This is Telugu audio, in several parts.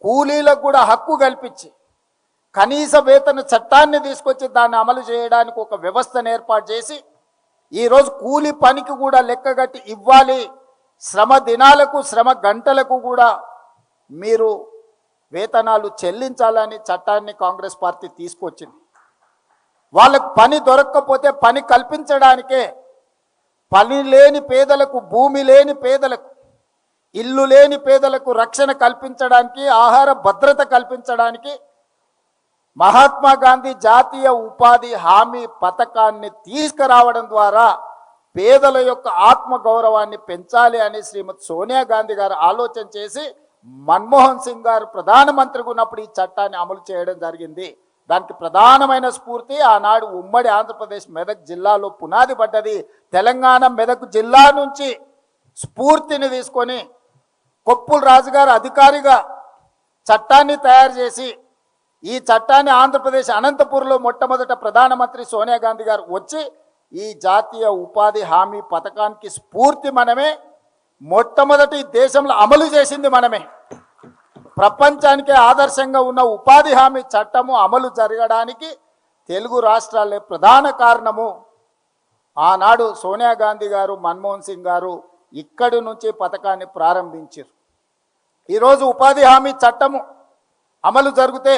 కూలీలకు కూడా హక్కు కల్పించి కనీస వేతన చట్టాన్ని తీసుకొచ్చి దాన్ని అమలు చేయడానికి ఒక వ్యవస్థను ఏర్పాటు చేసి ఈరోజు కూలి పనికి కూడా లెక్కగట్టి ఇవ్వాలి, శ్రమ దినాలకు శ్రమ గంటలకు కూడా మీరు వేతనాలు చెల్లించాలని చట్టాన్ని కాంగ్రెస్ పార్టీ తీసుకొచ్చింది. వాళ్ళకు పని దొరక్కపోతే పని కల్పించడానికే పని లేని పేదలకు, భూమి లేని పేదలకు, ఇల్లు లేని పేదలకు రక్షణ కల్పించడానికి, ఆహార భద్రత కల్పించడానికి మహాత్మా గాంధీ జాతీయ ఉపాధి హామీ పథకాన్ని తీసుకురావడం ద్వారా పేదల యొక్క ఆత్మగౌరవాన్ని పెంచాలి అని శ్రీమతి సోనియా గాంధీ గారు ఆలోచన చేసి మన్మోహన్ సింగ్ గారు ప్రధానమంత్రిగా ఉన్నప్పుడు ఈ చట్టాన్ని అమలు చేయడం జరిగింది. దానికి ప్రధానమైన స్ఫూర్తి ఆనాడు ఉమ్మడి ఆంధ్రప్రదేశ్ మెదక్ జిల్లాలో పునాది పడ్డది. తెలంగాణ మెదక్ జిల్లా నుంచి స్ఫూర్తిని తీసుకొని కొప్పుల రాజు గారు అధికారిగా చట్టాన్ని తయారు చేసి ఈ చట్టాన్ని ఆంధ్రప్రదేశ్ అనంతపూర్లో మొట్టమొదట ప్రధానమంత్రి సోనియా గాంధీ గారు వచ్చి ఈ జాతీయ ఉపాధి హామీ పథకానికి స్ఫూర్తి మనమే, మొట్టమొదటి దేశంలో అమలు చేసింది మనమే. ప్రపంచానికే ఆదర్శంగా ఉన్న ఉపాధి హామీ చట్టము అమలు జరగడానికి తెలుగు రాష్ట్రాలే ప్రధాన కారణము. ఆనాడు సోనియా గాంధీ గారు, మన్మోహన్ సింగ్ గారు ఇక్కడి నుంచి పథకాన్ని ప్రారంభించారు. ఈరోజు ఉపాధి హామీ చట్టము అమలు జరిగితే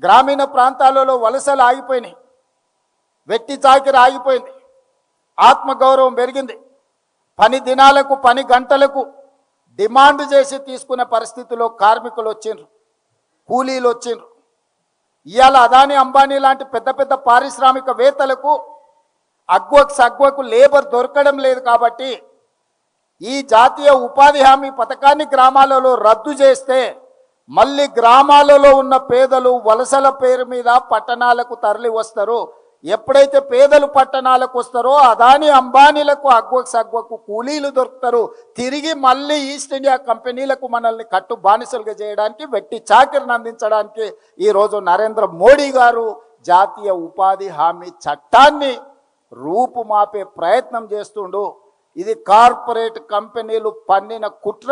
గ్రామీణ ప్రాంతాలలో వలసలు ఆగిపోయినాయి, వెట్టి చాకిరి ఆగిపోయింది, ఆత్మగౌరవం పెరిగింది. పని దినాలకు, పని గంటలకు డిమాండ్ చేసి తీసుకునే పరిస్థితిలో కార్మికులు వచ్చిండ్రు, కూలీలు వచ్చిండ్రు. ఇవాళ అదానీ, అంబానీ లాంటి పెద్ద పెద్ద పారిశ్రామికవేత్తలకు సగ్వకు లేబర్ దొరకడం లేదు. కాబట్టి ఈ జాతీయ ఉపాధి హామీ పథకాన్ని గ్రామాలలో రద్దు చేస్తే మళ్ళీ గ్రామాలలో ఉన్న పేదలు వలసల పేరు మీద పట్టణాలకు తరలి వస్తారు. ఎప్పుడైతే పేదలు పట్టణాలకు వస్తారో అదానీ అంబానీలకు సగ్వకు కూలీలు దొరుకుతారు. తిరిగి మళ్ళీ ఈస్ట్ ఇండియా కంపెనీలకు మనల్ని కట్టు బానిసలుగా చేయడానికి, వెట్టి చాకిరిని అందించడానికి ఈరోజు నరేంద్ర మోడీ గారు జాతీయ ఉపాధి హామీ చట్టాన్ని రూపుమాపే ప్రయత్నం చేస్తుండు. ఇది కార్పొరేట్ కంపెనీలు పన్నిన కుట్ర.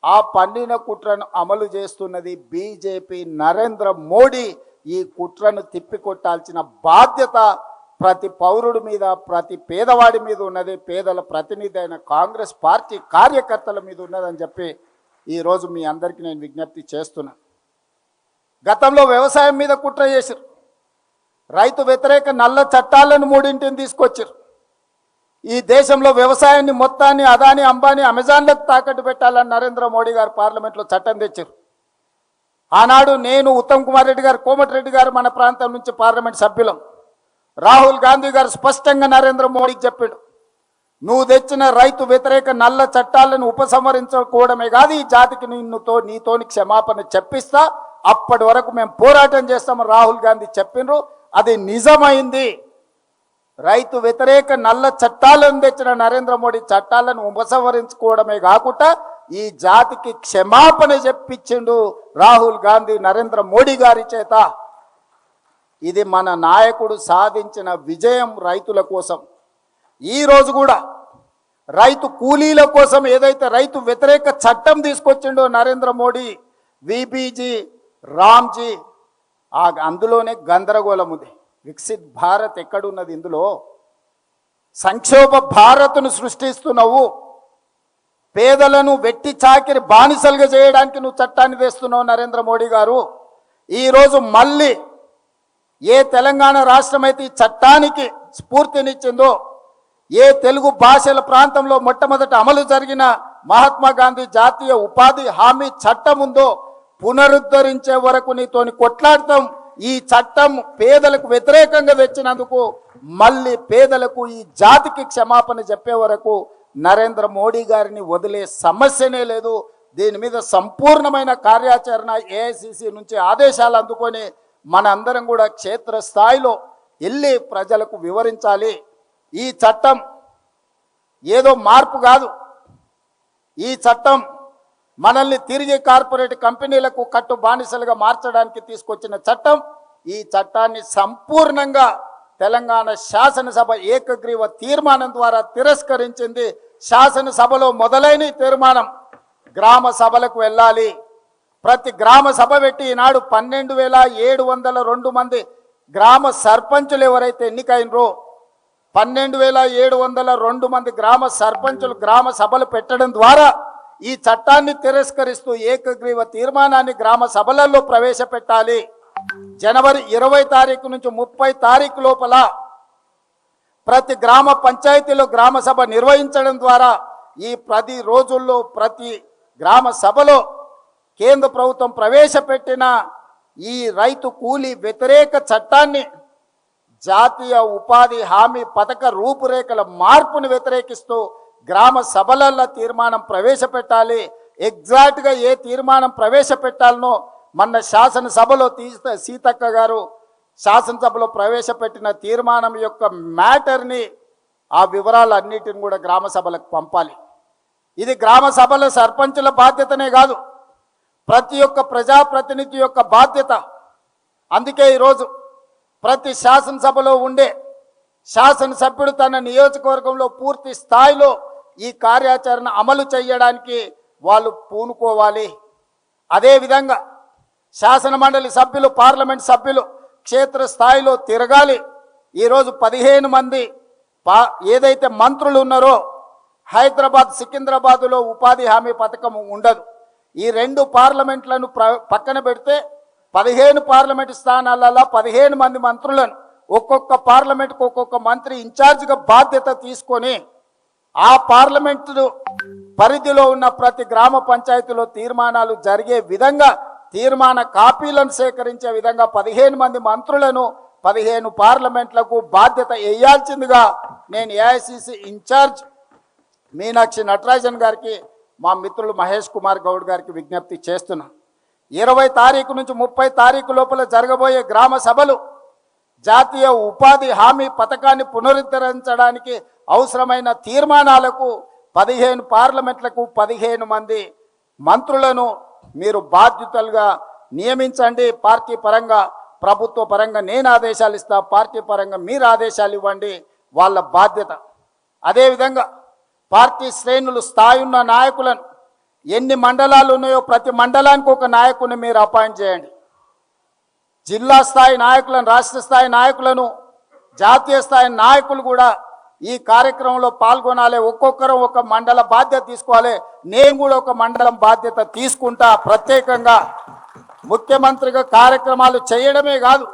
ఆ పన్నిన కుట్రను అమలు చేస్తున్నది బీజేపీ, నరేంద్ర మోడీ. ఈ కుట్రను తిప్పికొట్టాల్సిన బాధ్యత ప్రతి పౌరుడి మీద, ప్రతి పేదవాడి మీద ఉన్నది. పేదల ప్రతినిధి అయిన కాంగ్రెస్ పార్టీ కార్యకర్తల మీద ఉన్నదని చెప్పి ఈరోజు మీ అందరికీ నేను విజ్ఞప్తి చేస్తున్నా. గతంలో వ్యవసాయం మీద కుట్ర చేశారు. రైతు వ్యతిరేక నల్ల చట్టాలను 3 తీసుకొచ్చారు. ఈ దేశంలో వ్యవసాయాన్ని మొత్తాన్ని అదానీ, అంబానీ, అమెజాన్లకు తాకట్టు పెట్టాలని నరేంద్ర మోడీ గారు పార్లమెంట్లో చట్టం తెచ్చారు. ఆనాడు నేను, ఉత్తమ్ కుమార్ రెడ్డి గారు, కోమటిరెడ్డి గారు మన ప్రాంతం నుంచి పార్లమెంట్ సభ్యులం. రాహుల్ గాంధీ గారు స్పష్టంగా నరేంద్ర మోడీకి చెప్పాడు, నువ్వు తెచ్చిన రైతు వ్యతిరేక నల్ల చట్టాలను ఉపసంహరించుకోవడమే కాదు, ఈ జాతికి నీతోని క్షమాపణ చెప్పిస్తా, అప్పటి వరకు మేము పోరాటం చేస్తామని రాహుల్ గాంధీ చెప్పినరు. అది నిజమైంది. రైతు వ్యతిరేక నల్ల చట్టాలను తెచ్చిన నరేంద్ర మోడీ చట్టాలను ఉపసంహరించుకోవడమే కాకుండా ఈ జాతికి క్షమాపణ చెప్పించిండు రాహుల్ గాంధీ నరేంద్ర మోడీ గారి చేత. ఇది మన నాయకుడు సాధించిన విజయం రైతుల కోసం. ఈరోజు కూడా రైతు కూలీల కోసం ఏదైతే రైతు వ్యతిరేక చట్టం తీసుకొచ్చిండో నరేంద్ర మోడీ, విబీజీ, రామ్జీ, అందులోనే గందరగోళం ఉంది. వికసిత్ భారత్ ఎక్కడున్నది? ఇందులో సంక్షోభ భారత్ను సృష్టిస్తున్నావు. పేదలను వెట్టి చాకిరి బానిసలుగా చేయడానికి నువ్వు చట్టాన్ని తెస్తున్నావు నరేంద్ర మోడీ గారు. ఈరోజు మళ్ళీ ఏ తెలంగాణ రాష్ట్రం అయితే ఈ చట్టానికి స్ఫూర్తినిచ్చిందో, ఏ తెలుగు భాషల ప్రాంతంలో మొట్టమొదట అమలు జరిగిన మహాత్మా గాంధీ జాతీయ ఉపాధి హామీ చట్టం ఉందో పునరుద్ధరించే వరకు నీతోని కొట్లాడతాం. ఈ చట్టం పేదలకు వ్యతిరేకంగా తెచ్చినందుకు మళ్ళీ పేదలకు, ఈ జాతికి క్షమాపణ చెప్పే వరకు నరేంద్ర మోడీ గారిని వదిలే సమస్యనే లేదు. దీని మీద సంపూర్ణమైన కార్యాచరణ ఏఐసిసి నుంచి ఆదేశాలు అందుకొని మన అందరం కూడా క్షేత్రస్థాయిలో వెళ్ళి ప్రజలకు వివరించాలి. ఈ చట్టం ఏదో మార్పు కాదు. ఈ చట్టం మనల్ని తిరిగి కార్పొరేట్ కంపెనీలకు కట్టు బానిసలుగా మార్చడానికి తీసుకొచ్చిన చట్టం. ఈ చట్టాన్ని సంపూర్ణంగా తెలంగాణ శాసనసభ ఏకగ్రీవ తీర్మానం ద్వారా తిరస్కరించింది. శాసనసభలో మొదలైన తీర్మానం గ్రామ సభలకు వెళ్ళాలి, ప్రతి గ్రామ సభ పెట్టి ఈనాడు 12,702 మంది గ్రామ సర్పంచులు ఎవరైతే ఎన్నికైనరో 12,702 మంది గ్రామ సర్పంచులు గ్రామ సభలు పెట్టడం ద్వారా ఈ చట్టాన్ని తిరస్కరిస్తూ ఏకగ్రీవ తీర్మానాన్ని గ్రామ సభలలో ప్రవేశపెట్టాలి. జనవరి 20 తారీఖు నుంచి 30 తారీఖు లోపల ప్రతి గ్రామ పంచాయతీలో గ్రామ సభ నిర్వహించడం ద్వారా ఈ 10 రోజుల్లో ప్రతి గ్రామ సభలో కేంద్ర ప్రభుత్వం ప్రవేశపెట్టిన ఈ రైతు కూలీ వ్యతిరేక చట్టాన్ని జాతీయ ఉపాధి హామీ పథక రూపురేఖల మార్పును వ్యతిరేకిస్తూ గ్రామ సభలలో తీర్మానం ప్రవేశపెట్టాలి. ఎగ్జాక్ట్గా ఏ తీర్మానం ప్రవేశపెట్టాలనో మొన్న శాసనసభలో సీతక్క గారు శాసనసభలో ప్రవేశపెట్టిన తీర్మానం యొక్క మ్యాటర్ని ఆ వివరాలన్నిటిని కూడా గ్రామ సభలకు పంపాలి. ఇది గ్రామ సభల సర్పంచుల బాధ్యతనే కాదు, ప్రతి ఒక్క ప్రజాప్రతినిధి యొక్క బాధ్యత. అందుకే ఈరోజు ప్రతి శాసనసభలో ఉండే శాసనసభ్యుడు తన నియోజకవర్గంలో పూర్తి స్థాయిలో ఈ కార్యాచరణ అమలు చేయడానికి వాళ్ళు పూనుకోవాలి. అదేవిధంగా శాసన మండలి సభ్యులు, పార్లమెంట్ సభ్యులు క్షేత్రస్థాయిలో తిరగాలి. ఈరోజు 15 మంది ఏదైతే మంత్రులు ఉన్నారో హైదరాబాద్, సికింద్రాబాదులో ఉపాధి హామీ పథకం ఉండదు. ఈ 2 పార్లమెంట్లను పక్కన పెడితే 15 పార్లమెంట్ స్థానాలలో 15 మంది మంత్రులను ఒక్కొక్క పార్లమెంట్కు ఒక్కొక్క మంత్రి ఇన్ఛార్జిగా బాధ్యత తీసుకొని ఆ పార్లమెంటు పరిధిలో ఉన్న ప్రతి గ్రామ పంచాయతీలో తీర్మానాలు జరిగే విధంగా తీర్మాన కాపీలను సేకరించే విధంగా 15 మంది మంత్రులను 15 పార్లమెంట్లకు బాధ్యత వేయాల్సిందిగా నేను ఏఐసిసి ఇన్ఛార్జ్ మీనాక్షి నటరాజన్ గారికి, మా మిత్రులు మహేష్ కుమార్ గౌడ్ గారికి విజ్ఞప్తి చేస్తున్నా. 20 తారీఖు నుంచి 30 తారీఖు లోపల జరగబోయే గ్రామ సభలు జాతీయ ఉపాధి హామీ పథకాన్ని పునరుద్ధరించడానికి అవసరమైన తీర్మానాలకు 15 పార్లమెంట్లకు 15 మంది మంత్రులను మీరు బాధ్యతలుగా నియమించండి. పార్టీ పరంగా, ప్రభుత్వ పరంగా నేను ఆదేశాలు ఇస్తా, పార్టీ పరంగా మీరు ఆదేశాలు ఇవ్వండి, వాళ్ళ బాధ్యత. అదేవిధంగా పార్టీ శ్రేణులు స్థాయి ఉన్న నాయకులను, ఎన్ని మండలాలు ఉన్నాయో ప్రతి మండలానికి ఒక నాయకుని మీరు అపాయింట్ చేయండి. జిల్లా స్థాయి నాయకులను, రాష్ట్ర స్థాయి నాయకులను, జాతీయ స్థాయి నాయకులు కూడా ఈ కార్యక్రమంలో పాల్గొనాలి. ఒక్కొక్కరు ఒక మండల బాధ్యత తీసుకోవాలి. నేను కూడా ఒక మండలం బాధ్యత తీసుకుంటా. ప్రత్యేకంగా ముఖ్యమంత్రిగా కార్యక్రమాలు చేయడమే కాదు,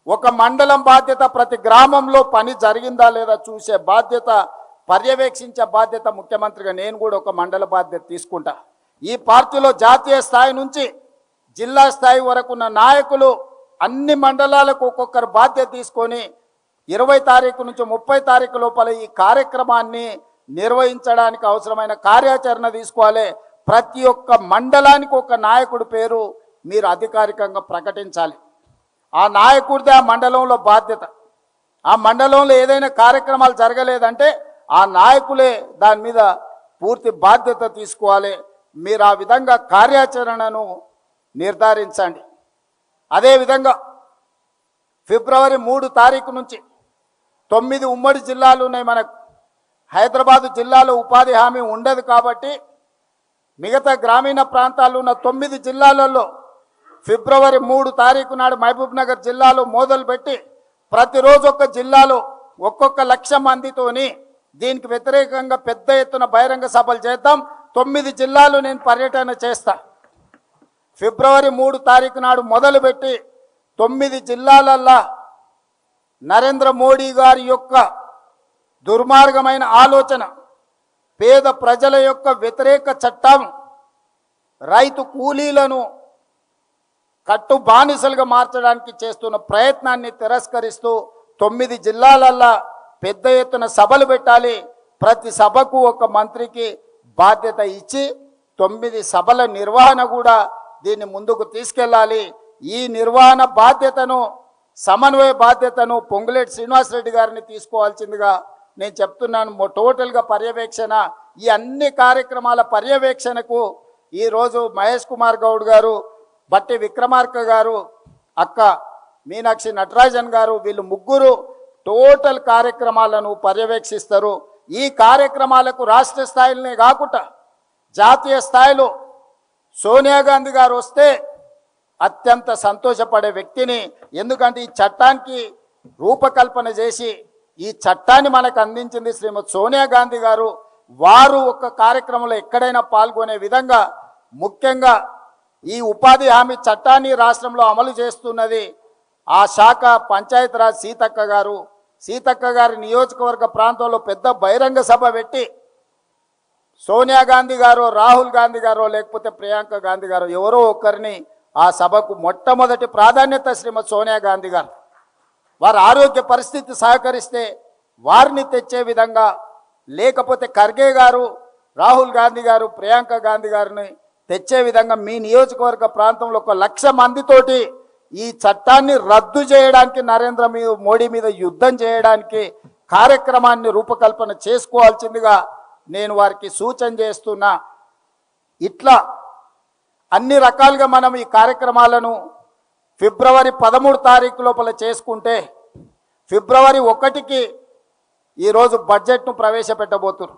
ఒక మండలం బాధ్యత, ప్రతి గ్రామంలో పని జరిగిందా లేదా చూసే బాధ్యత, పర్యవేక్షించే బాధ్యత ముఖ్యమంత్రిగా నేను కూడా ఒక మండల బాధ్యత తీసుకుంటా. ఈ పార్టీలో జాతీయ స్థాయి నుంచి జిల్లా స్థాయి వరకు ఉన్న నాయకులు అన్ని మండలాలకు ఒక్కొక్కరు బాధ్యత తీసుకొని 20 తారీఖు నుంచి 30 తారీఖు లోపల ఈ కార్యక్రమాన్ని నిర్వహించడానికి అవసరమైన కార్యాచరణ తీసుకోవాలి. ప్రతి ఒక్క మండలానికి ఒక నాయకుడి పేరు మీరు అధికారికంగా ప్రకటించాలి. ఆ నాయకుడిదే ఆ మండలంలో బాధ్యత. ఆ మండలంలో ఏదైనా కార్యక్రమాలు జరగలేదంటే ఆ నాయకులే దాని మీద పూర్తి బాధ్యత తీసుకోవాలి. మీరు ఆ విధంగా కార్యాచరణను నిర్ధారించండి. అదేవిధంగా ఫిబ్రవరి 3 తారీఖు నుంచి 9 ఉమ్మడి జిల్లాలు ఉన్నాయి మనకు. హైదరాబాదు జిల్లాలో ఉపాధి హామీ ఉండదు కాబట్టి మిగతా గ్రామీణ ప్రాంతాల్లో ఉన్న 9 జిల్లాలలో ఫిబ్రవరి 3 తారీఖు నాడు మహబూబ్ నగర్ జిల్లాలో మొదలుపెట్టి ప్రతిరోజు ఒక్క జిల్లాలో ఒక్కొక్క 1,00,000 మందితోని దీనికి వ్యతిరేకంగా పెద్ద ఎత్తున బహిరంగ సభలు చేద్దాం. 9 జిల్లాలు నేను పర్యటన చేస్తా. ఫిబ్రవరి 3 తారీఖు నాడు మొదలుపెట్టి 9 జిల్లాలల్లా నరేంద్ర మోడీ గారి యొక్క దుర్మార్గమైన ఆలోచన, పేద ప్రజల యొక్క వ్యతిరేక చట్టం, రైతు కూలీలను కట్టు బానిసలుగా మార్చడానికి చేస్తున్న ప్రయత్నాన్ని తిరస్కరిస్తూ 9 జిల్లాలల్లా పెద్ద ఎత్తున సభలు పెట్టాలి. ప్రతి సభకు ఒక మంత్రికి బాధ్యత ఇచ్చి 9 సభల నిర్వహణ కూడా దీన్ని ముందుకు తీసుకెళ్ళాలి. ఈ నిర్వహణ బాధ్యతను, సమన్వయ బాధ్యతను పొంగులేటి శ్రీనివాసరెడ్డి గారిని తీసుకోవాల్సిందిగా నేను చెప్తున్నాను. టోటల్గా పర్యవేక్షణ, ఈ అన్ని కార్యక్రమాల పర్యవేక్షణకు ఈరోజు మహేష్ కుమార్ గౌడ్ గారు, బట్టి విక్రమార్క గారు, అక్క మీనాక్షి నటరాజన్ గారు, వీళ్ళు ముగ్గురు టోటల్ కార్యక్రమాలను పర్యవేక్షిస్తారు. ఈ కార్యక్రమాలకు రాష్ట్ర స్థాయిలోనే కాకుండా జాతీయ స్థాయిలో సోనియా గాంధీ గారు వస్తే అత్యంత సంతోషపడే వ్యక్తిని, ఎందుకంటే ఈ చట్టానికి రూపకల్పన చేసి ఈ చట్టాన్ని మనకు అందించింది శ్రీమతి సోనియా గాంధీ గారు. వారు ఒక కార్యక్రమంలో ఎక్కడైనా పాల్గొనే విధంగా, ముఖ్యంగా ఈ ఉపాధి హామీ చట్టాన్ని రాష్ట్రంలో అమలు చేస్తున్నది ఆ శాఖ పంచాయతీరాజ్ సీతక్క గారు. సీతక్క గారి నియోజకవర్గ ప్రాంతంలో పెద్ద బహిరంగ సభ పెట్టి సోనియా గాంధీ గారు, రాహుల్ గాంధీ గారు, లేకపోతే ప్రియాంక గాంధీ గారు ఎవరో ఒకరిని ఆ సభకు మొట్టమొదటి ప్రాధాన్యత శ్రీమతి సోనియా గాంధీ గారు. వారి ఆరోగ్య పరిస్థితి సహకరిస్తే వారిని తెచ్చే విధంగా, లేకపోతే ఖర్గే గారు, రాహుల్ గాంధీ గారు, ప్రియాంక గాంధీ గారిని తెచ్చే విధంగా మీ నియోజకవర్గ ప్రాంతంలో 1,00,000 మందితోటి ఈ చట్టాన్ని రద్దు చేయడానికి, నరేంద్ర మోడీ మీద యుద్ధం చేయడానికి కార్యక్రమాన్ని రూపకల్పన చేసుకోవాల్సిందిగా నేను వారికి సూచన చేస్తున్నా. ఇట్లా అన్ని రకాలుగా మనం ఈ కార్యక్రమాలను ఫిబ్రవరి 13 తారీఖు లోపల చేసుకుంటే ఫిబ్రవరి 1కి ఈరోజు బడ్జెట్ను ప్రవేశపెట్టబోతున్నారు.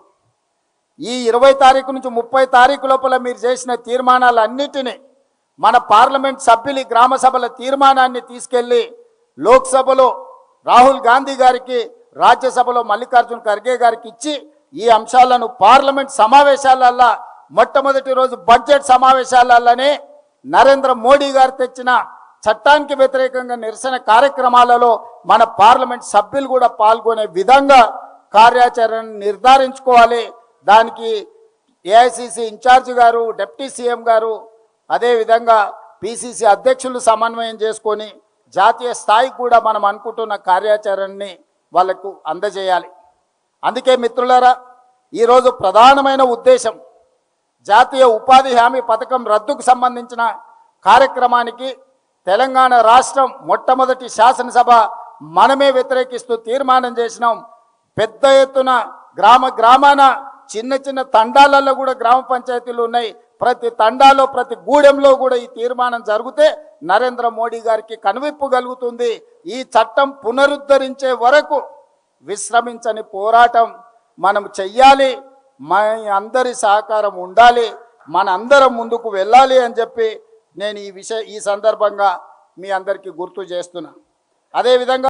ఈ 20 తారీఖు నుంచి 30 తారీఖు లోపల మీరు చేసిన తీర్మానాలన్నిటినీ మన పార్లమెంట్ సభ్యులు గ్రామ సభల తీర్మానాన్ని తీసుకెళ్లి లోక్సభలో రాహుల్ గాంధీ గారికి, రాజ్యసభలో మల్లికార్జున్ ఖర్గే గారికి ఇచ్చి ఈ అంశాలను పార్లమెంట్ సమావేశాలల్లో మొట్టమొదటి రోజు బడ్జెట్ సమావేశాలలోనే నరేంద్ర మోడీ గారు తెచ్చిన చట్టానికి వ్యతిరేకంగా నిరసన కార్యక్రమాలలో మన పార్లమెంట్ సభ్యులు కూడా పాల్గొనే విధంగా కార్యాచరణ నిర్ధారించుకోవాలి. దానికి ఏఐసిసి ఇన్ఛార్జ్ గారు, డిప్యూటీ సీఎం గారు, అదేవిధంగా పిసిసి అధ్యక్షులు సమన్వయం చేసుకొని జాతీయ స్థాయికి కూడా మనం అనుకుంటున్న కార్యాచరణని వాళ్లకు అందజేయాలి. అందుకే మిత్రులారా, ఈరోజు ప్రధానమైన ఉద్దేశం జాతీయ ఉపాధి హామీ పథకం రద్దుకు సంబంధించిన కార్యక్రమానికి తెలంగాణ రాష్ట్రం మొట్టమొదటి శాసనసభ మనమే వ్యతిరేకిస్తూ తీర్మానం చేసినాం. పెద్ద ఎత్తున గ్రామాన చిన్న చిన్న తండాలలో కూడా గ్రామ పంచాయతీలు ఉన్నాయి. ప్రతి తండాలో, ప్రతి గూడెంలో కూడా ఈ తీర్మానం జరిగితే నరేంద్ర మోడీ గారికి కనువిప్పు కలుగుతుంది. ఈ చట్టం పునరుద్ధరించే వరకు విశ్రమించని పోరాటం మనం చెయ్యాలి. మన అందరి సహకారం ఉండాలి, మనందరం ముందుకు వెళ్ళాలి అని చెప్పి నేను ఈ సందర్భంగా మీ అందరికీ గుర్తు చేస్తున్నా. అదేవిధంగా